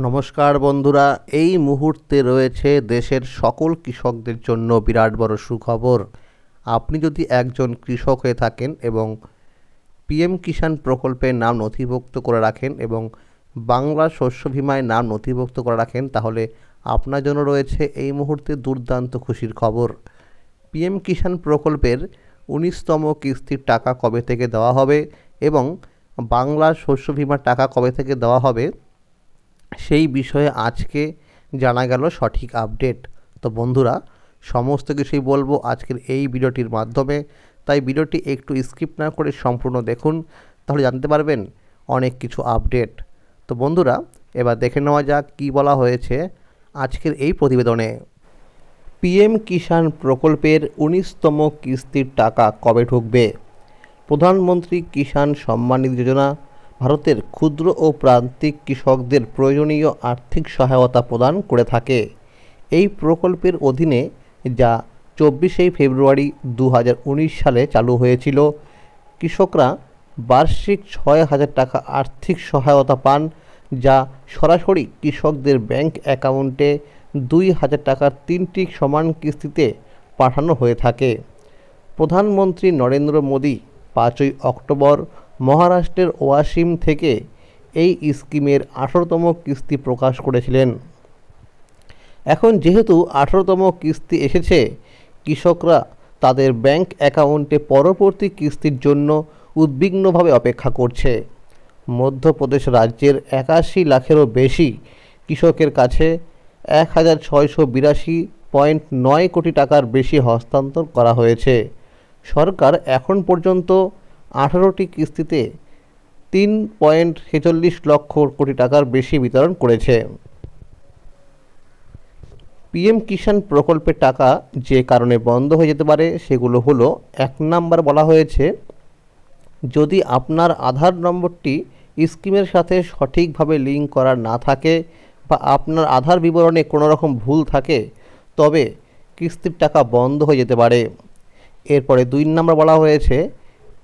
নমস্কার বন্ধুরা, এই মুহূর্তে রয়েছে দেশের সকল কৃষকদের জন্য বিরাট বড় সুখবর। আপনি যদি একজন কৃষক হয়ে থাকেন এবং পিএম কিষাণ প্রকল্পের নাম নথিভুক্ত করে রাখেন এবং বাংলা শস্য বীমায় নাম নথিভুক্ত করে রাখেন, তাহলে আপনার জন্য রয়েছে এই মুহূর্তে দুর্দান্ত খুশির খবর। পিএম কিষাণ প্রকল্পের ১৯তম কিস্তির টাকা কবে থেকে দেওয়া হবে এবং বাংলা শস্য বীমার টাকা কবে থেকে দেওয়া হবে, সেই বিষয়ে আজকে জানা গেল সঠিক আপডেট। তো বন্ধুরা, সমস্ত কিছুই বলবো আজকের এই ভিডিওটির মাধ্যমে, তাই ভিডিওটি একটু স্কিপ না করে সম্পূর্ণ দেখুন, তাহলে জানতে পারবেন অনেক কিছু আপডেট। তো বন্ধুরা, এবার দেখে নেওয়া যাক কী বলা হয়েছে আজকের এই প্রতিবেদনে। পিএম কিষাণ প্রকল্পের ১৯তম কিস্তির টাকা কবে ঢুকবে? প্রধানমন্ত্রী কিষাণ সম্মান নিধি যোজনা ভারতের ক্ষুদ্র ও প্রান্তিক কৃষকদের প্রয়োজনীয় আর্থিক সহায়তা প্রদান করে থাকে। এই প্রকল্পের অধীনে, যা ২৪শে ফেব্রুয়ারি ২০১৯ সালে চালু হয়েছিল, কৃষকরা বার্ষিক ৬,০০০ টাকা আর্থিক সহায়তা পান, যা সরাসরি কৃষকদের ব্যাংক অ্যাকাউন্টে ২,০০০ টাকার ৩টি সমান কিস্তিতে পাঠানো হয়ে থাকে। প্রধানমন্ত্রী নরেন্দ্র মোদী ৫ই অক্টোবর মহারাষ্ট্রের ওয়াসিম থেকে এই স্কিমের ১৮তম কিস্তি প্রকাশ করেছিলেন। এখন যেহেতু ১৮তম কিস্তি এসেছে, কৃষকরা তাদের ব্যাংক অ্যাকাউন্টে পরবর্তী কিস্তির জন্য উদ্বিগ্নভাবে অপেক্ষা করছে। মধ্যপ্রদেশ রাজ্যের ৮১ লাখেরও বেশি কৃষকের কাছে ১,৬৮২.৯ কোটি টাকার বেশি হস্তান্তর করা হয়েছে। সরকার এখন পর্যন্ত ১৮টি কিস্তিতে ৩.৪৬ লক্ষ কোটি টাকার বেশি বিতরণ করেছে। পিএম কিষাণ প্রকল্পের টাকা যে কারণে বন্ধ হয়ে যেতে পারে সেগুলো হলো, ১ নাম্বার বলা হয়েছে, যদি আপনার আধার নম্বরটি স্কিমের সাথে সঠিকভাবে লিঙ্ক করা না থাকে বা আপনার আধার বিবরণে কোনো রকম ভুল থাকে, তবে কিস্তির টাকা বন্ধ হয়ে যেতে পারে। এরপরে ২ নাম্বার বলা হয়েছে,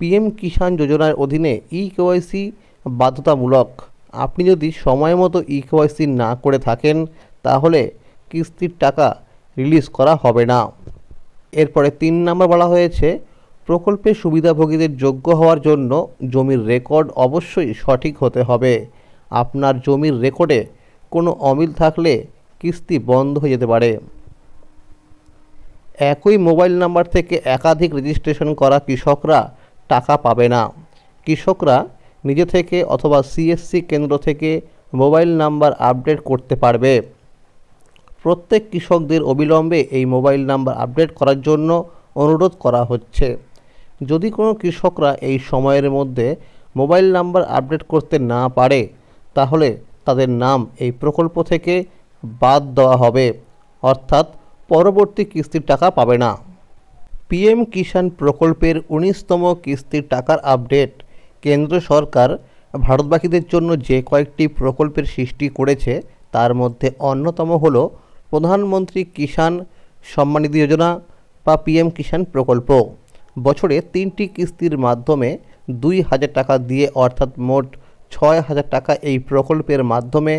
পিএম কিষাণ যোজনার অধীনে ইকেওয়াইসি বাধ্যতামূলক। আপনি যদি সময় মতো ইকেওয়াইসি না করে থাকেন, তাহলে কিস্তির টাকা রিলিজ করা হবে না। এরপরে ৩ নাম্বার বলা হয়েছে, প্রকল্পের সুবিধাভোগীদের যোগ্য হওয়ার জন্য জমির রেকর্ড অবশ্যই সঠিক হতে হবে। আপনার জমির রেকর্ডে কোনো অমিল থাকলে কিস্তি বন্ধ হয়ে যেতে পারে। একই মোবাইল নাম্বার থেকে একাধিক রেজিস্ট্রেশন করা কৃষকরা টাকা পাবে না। কৃষকরা নিজে থেকে অথবা সিএসসি কেন্দ্র থেকে মোবাইল নাম্বার আপডেট করতে পারবে। প্রত্যেক কৃষকদের অবিলম্বে এই মোবাইল নাম্বার আপডেট করার জন্য অনুরোধ করা হচ্ছে। যদি কোনো কৃষকরা এই সময়ের মধ্যে মোবাইল নাম্বার আপডেট করতে না পারে, তাহলে তাদের নাম এই প্রকল্প থেকে বাদ দেওয়া হবে, অর্থাৎ পরবর্তী কিস্তির টাকা পাবে না। পিএম কিষাণ প্রকল্পের ১৯তম কিস্তির টাকার আপডেট। কেন্দ্র সরকার ভারতবাসীদের জন্য যে কয়েকটি প্রকল্পের সৃষ্টি করেছে, তার মধ্যে অন্যতম হল প্রধানমন্ত্রী কিষাণ সম্মান নিধি যোজনা বা পিএম কিষাণ প্রকল্প। বছরে ৩টি কিস্তির মাধ্যমে ২,০০০ টাকা দিয়ে, অর্থাৎ মোট ৬,০০০ টাকা এই প্রকল্পের মাধ্যমে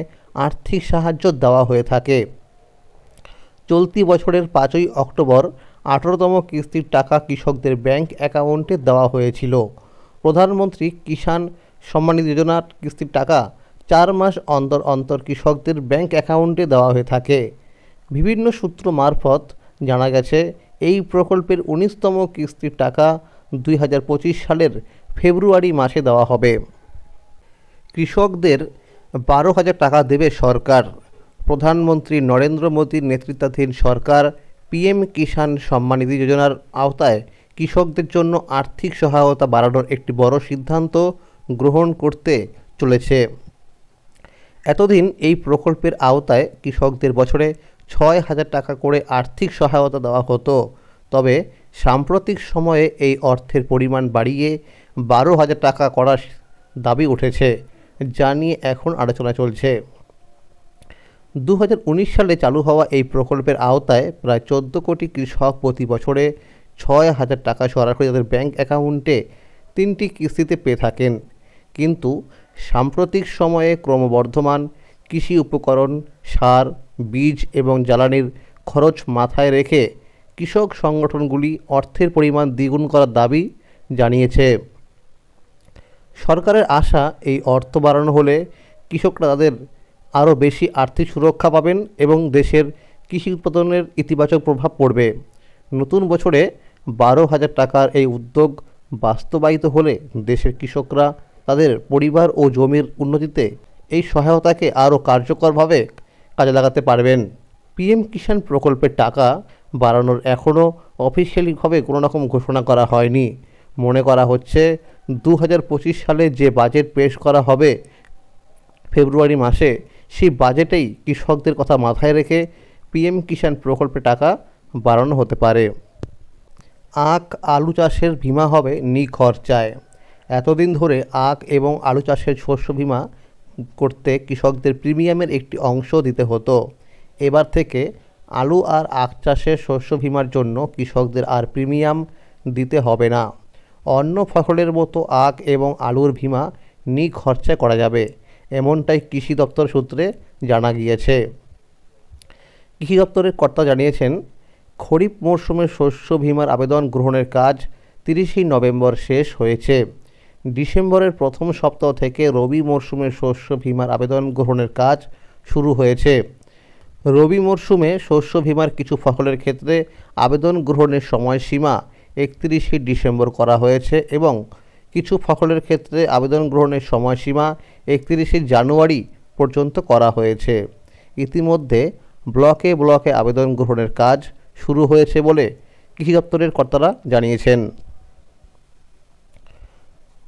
আর্থিক সাহায্য দেওয়া হয়ে থাকে। চলতি বছরের ৫ই অক্টোবর ১৮তম কিস্তির টাকা কৃষকদের ব্যাংক অ্যাকাউন্টে দেওয়া হয়েছিল। প্রধানমন্ত্রী কিষাণ সম্মান নিধি যোজনার কিস্তির টাকা ৪ মাস অন্তর অন্তর কৃষকদের ব্যাংক অ্যাকাউন্টে দেওয়া হয়ে থাকে। বিভিন্ন সূত্র মারফত জানা গেছে, এই প্রকল্পের ১৯তম কিস্তির টাকা ২০২৫ সালের ফেব্রুয়ারি মাসে দেওয়া হবে। কৃষকদের ১২,০০০ টাকা দেবে সরকার। প্রধানমন্ত্রী নরেন্দ্র মোদীর নেতৃত্বাধীন সরকার পিএম কিষাণ সম্মান নিধি যোজনার আওতায় কৃষকদের জন্য আর্থিক সহায়তা বাড়ানোর একটি বড় সিদ্ধান্ত গ্রহণ করতে চলেছে। এতদিন এই প্রকল্পের আওতায় কৃষকদের বছরে ৬,০০০ টাকা করে আর্থিক সহায়তা দেওয়া হতো, তবে সাম্প্রতিক সময়ে এই অর্থের পরিমাণ বাড়িয়ে ১২,০০০ টাকা করার দাবি উঠেছে, যা নিয়ে এখন আলোচনা চলছে। ২০১৯ সালে চালু হওয়া এই প্রকল্পের আওতায় প্রায় ১৪ কোটি কৃষক প্রতি বছরে ৬,০০০ টাকা সরাসরি তাদের ব্যাংক অ্যাকাউন্টে ৩টি কিস্তিতে পেয়ে থাকেন। কিন্তু সাম্প্রতিক সময়ে ক্রমবর্ধমান কৃষি উপকরণ, সার, বীজ এবং জ্বালানির খরচ মাথায় রেখে কৃষক সংগঠনগুলি অর্থের পরিমাণ দ্বিগুণ করার দাবি জানিয়েছে। সরকারের আশা, এই অর্থ বাড়ানো হলে কৃষকরা তাদের আরও বেশি আর্থিক সুরক্ষা পাবেন এবং দেশের কৃষি উৎপাদনের ইতিবাচক প্রভাব পড়বে। নতুন বছরে 12,000 টাকার এই উদ্যোগ বাস্তবায়িত হলে দেশের কৃষকরা তাদের পরিবার ও জমির উন্নতিতে এই সহায়তাকে আরও কার্যকরভাবে কাজে লাগাতে পারবেন। পিএম কিষাণ প্রকল্পের টাকা বাড়ানোর এখনও অফিসিয়ালিভাবে কোনো রকম ঘোষণা করা হয়নি। মনে করা হচ্ছে 2025 সালে যে বাজেট পেশ করা হবে ফেব্রুয়ারি মাসে, সেই বাজেটেই কৃষকদের কথা মাথায় রেখে পিএম কিষাণ প্রকল্পে টাকা বাড়ানো হতে পারে। আখ আলু চাষের বীমা হবে নিখরচায়। এতদিন ধরে আখ এবং আলু চাষের শস্য বীমা করতে কৃষকদের প্রিমিয়ামের একটি অংশ দিতে হতো। এবার থেকে আলু আর আখ চাষের শস্য বীমার জন্য কৃষকদের আর প্রিমিয়াম দিতে হবে না। অন্য ফসলের মতো আখ এবং আলুর বীমা নিখরচায় করা যাবে, এমনটাই কৃষি দপ্তর সূত্রে জানা গিয়েছে। কৃষি দপ্তরের কর্তা জানিয়েছেন, খরিফ মরশুমের শস্য বীমার আবেদন গ্রহণের কাজ 30 নভেম্বর শেষ হয়েছে। ডিসেম্বরের প্রথম সপ্তাহ থেকে রবি মরশুমের শস্য বীমার আবেদন গ্রহণের কাজ শুরু হয়েছে। রবি মরশুমে শস্য বীমার কিছু ফসলের ক্ষেত্রে আবেদন গ্রহণের সময়সীমা 31 ডিসেম্বর করা হয়েছে এবং কিছু ফসলের ক্ষেত্রে আবেদন গ্রহণের সময়সীমা 31 জানুয়ারি পর্যন্ত করা হয়েছে। ইতিমধ্যে ব্লকে ব্লকে আবেদন গ্রহণের কাজ শুরু হয়েছে বলে কৃষি দপ্তরের কর্তারা জানিয়েছেন।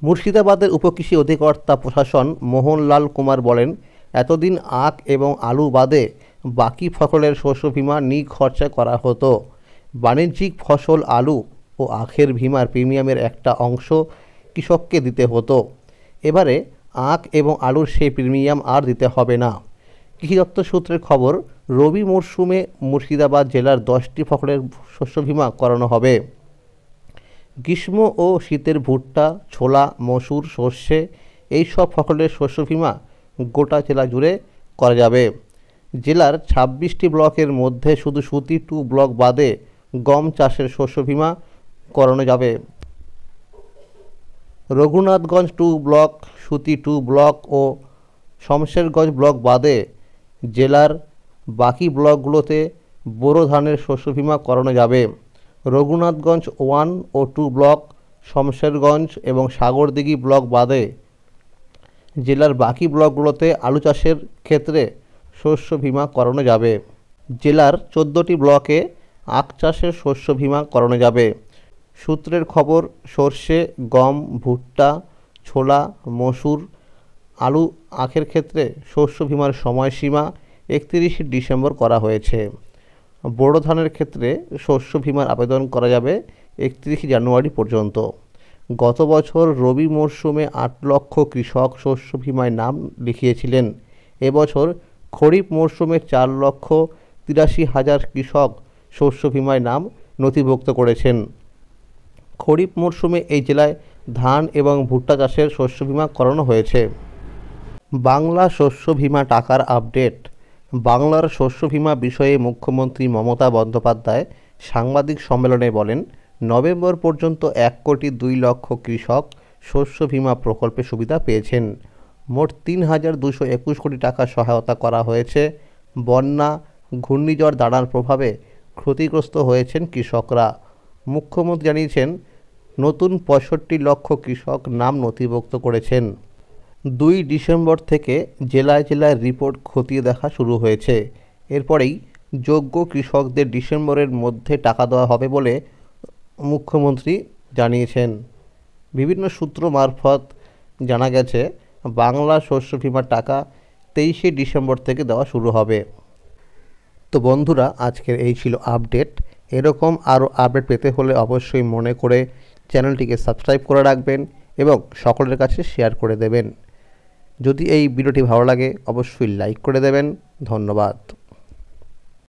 মুর্শিদাবাদের উপকৃষি অধিকর্তা প্রশাসন মোহনলাল কুমার বলেন, এতদিন আখ এবং আলু বাদে বাকি ফসলের শস্য বীমা নিখরচায় করা হতো। বাণিজ্যিক ফসল আলু ও আখের বীমার প্রিমিয়ামের একটা অংশ কৃষককে দিতে হতো। এবারে আখ এবং আলুর সেই প্রিমিয়াম আর দিতে হবে না। কৃষি দপ্তর সূত্রের খবর, রবি মরশুমে মুর্শিদাবাদ জেলার 10টি ফসলের শস্য বীমা করানো হবে। গ্রীষ্ম ও শীতের ভুট্টা, ছোলা, মসুর, সর্ষে এই সব ফসলের শস্য বীমা গোটা জেলা জুড়ে করা যাবে। জেলার 26টি ব্লকের মধ্যে শুধু সুতি 2 ব্লক বাদে গম চাষের শস্য বীমা করানো যাবে। রঘুনাথগঞ্জ 2 ব্লক, সুতি 2 ব্লক ও শমশেরগঞ্জ ব্লক বাদে জেলার বাকি ব্লকগুলোতে বোরো ধানের শস্য বীমা করানো যাবে। রঘুনাথগঞ্জ 1 ও 2 ব্লক, শমশেরগঞ্জ এবং সাগরদিঘি ব্লক বাদে জেলার বাকি ব্লকগুলোতে আলু চাষের ক্ষেত্রে শস্য বীমা করানো যাবে। জেলার 14টি ব্লকে আখ চাষের শস্য বীমা করানো যাবে। সূত্রের খবর, সর্ষে, গম, ভুট্টা, ছোলা, মসুর, আলু, আখের ক্ষেত্রে শস্য বীমার সময়সীমা 31 ডিসেম্বর করা হয়েছে। বোরো ধানের ক্ষেত্রে শস্য বীমার আবেদন করা যাবে 31 জানুয়ারি পর্যন্ত। গত বছর রবি মরশুমে 8 লক্ষ কৃষক শস্য বীমায় নাম লিখিয়েছিলেন। এবছর খরিফ মরশুমে 4,83,000 কৃষক শস্য বীমায় নাম নথিভুক্ত করেছেন। খরিফ মরশুমে এই জেলায় ধান এবং ভুট্টা চাষের শস্য বীমা করানো হয়েছে। বাংলা শস্য বীমা টাকার আপডেট। বাংলার শস্য বীমা বিষয়ে মুখ্যমন্ত্রী মমতা বন্দ্যোপাধ্যায় সাংবাদিক সম্মেলনে বলেন, নভেম্বর পর্যন্ত 1,02,00,000 কৃষক শস্য বীমা প্রকল্পে সুবিধা পেয়েছেন। মোট 3,221 কোটি টাকা সহায়তা করা হয়েছে। বন্যা, ঘূর্ণিঝড় দাঁড়ার প্রভাবে ক্ষতিগ্রস্ত হয়েছেন কৃষকরা। মুখ্যমন্ত্রী জানিয়েছেন, নতুন 65 লক্ষ কৃষক নাম নথিভুক্ত করেছেন। 2 ডিসেম্বর থেকে জেলায় জেলায় রিপোর্ট খতিয়ে দেখা শুরু হয়েছে। এরপরেই যোগ্য কৃষকদের ডিসেম্বরের মধ্যে টাকা দেওয়া হবে বলে মুখ্যমন্ত্রী জানিয়েছেন। বিভিন্ন সূত্র মারফত জানা গেছে, বাংলা শস্য বীমার টাকা 23 ডিসেম্বর থেকে দেওয়া শুরু হবে। তো বন্ধুরা, আজকের এই ছিল আপডেট। এরকম আরও আপডেট পেতে হলে অবশ্যই মনে করে চ্যানেলটিকে সাবস্ক্রাইব করে রাখবেন এবং সকলের কাছে শেয়ার করে দেবেন। যদি এই ভিডিওটি ভালো লাগে অবশ্যই লাইক করে দেবেন। ধন্যবাদ।